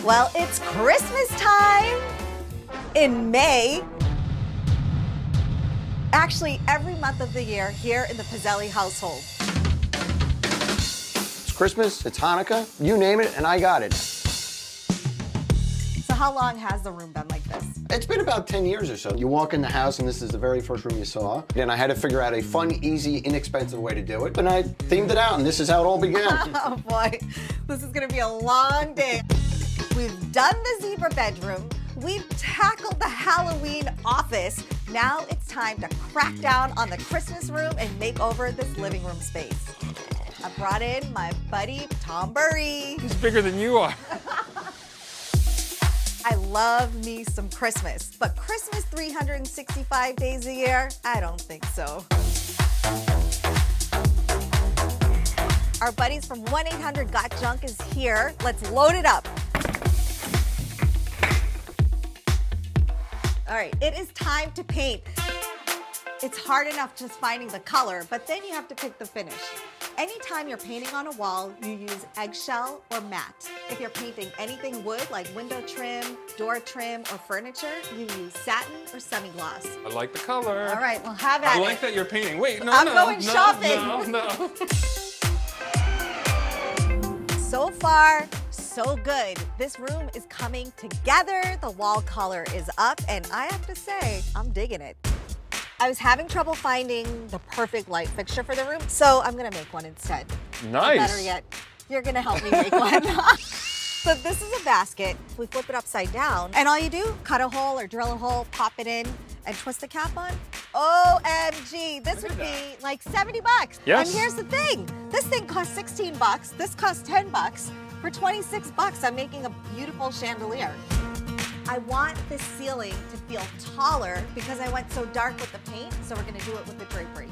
Well, it's Christmas time in May. Actually, every month of the year here in the Pizzelli household. It's Christmas, it's Hanukkah, you name it, and I got it. So how long has the room been like this? It's been about 10 years or so. You walk in the house and this is the very first room you saw. And I had to figure out a fun, easy, inexpensive way to do it. And I themed it out, and this is how it all began. Oh boy, this is gonna be a long day. We've done the zebra bedroom. We've tackled the Halloween office. Now it's time to crack down on the Christmas room and make over this living room space. I brought in my buddy, Tom Burry. He's bigger than you are. I love me some Christmas, but Christmas 365 days a year? I don't think so. Our buddies from 1-800-GOT-JUNK is here. Let's load it up. All right, it is time to paint. It's hard enough just finding the color, but then you have to pick the finish. Anytime you're painting on a wall, you use eggshell or matte. If you're painting anything wood, like window trim, door trim, or furniture, you use satin or semi-gloss. I like the color. All right, well, have at it. I like that you're painting. Wait, no, I'm no, going no, shopping. No. So far, so good. This room is coming together. The wall color is up, and I have to say, I'm digging it. I was having trouble finding the perfect light fixture for the room, so I'm gonna make one instead. Nice. Better yet, you're gonna help me make one. So this is a basket. We flip it upside down, and all you do, cut a hole or drill a hole, pop it in, and twist the cap on. OMG, this would be like 70 bucks. Yes. And here's the thing, this thing costs 16 bucks, this costs 10 bucks. For 26 bucks, I'm making a beautiful chandelier. I want this ceiling to feel taller because I went so dark with the paint, so we're gonna do it with the drapery.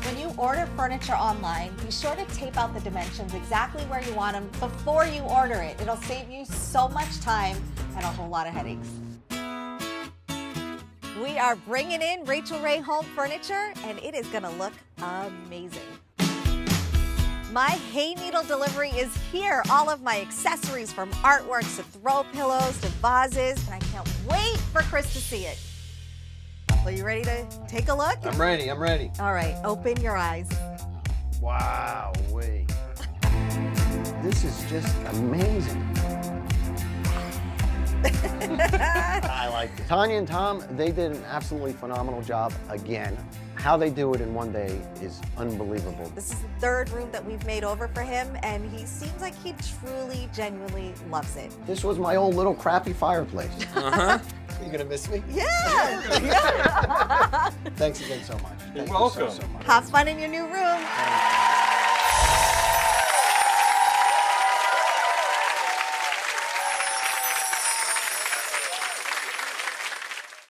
When you order furniture online, be sure to tape out the dimensions exactly where you want them before you order it. It'll save you so much time and a whole lot of headaches. We are bringing in Rachael Ray Home Furniture, and it is gonna look amazing. My hay needle delivery is here. All of my accessories from artworks to throw pillows to vases, and I can't wait for Chris to see it. Are you ready to take a look? I'm ready, I'm ready. All right, open your eyes. Wow, wait. This is just amazing. I like it. Tanya and Tom, they did an absolutely phenomenal job again. How they do it in one day is unbelievable. This is the third room that we've made over for him, and he seems like he truly, genuinely loves it. This was my old little crappy fireplace. Uh-huh. You gonna miss me? Yeah! Thanks again so much. You're Thank welcome. You so much. Have fun in your new room.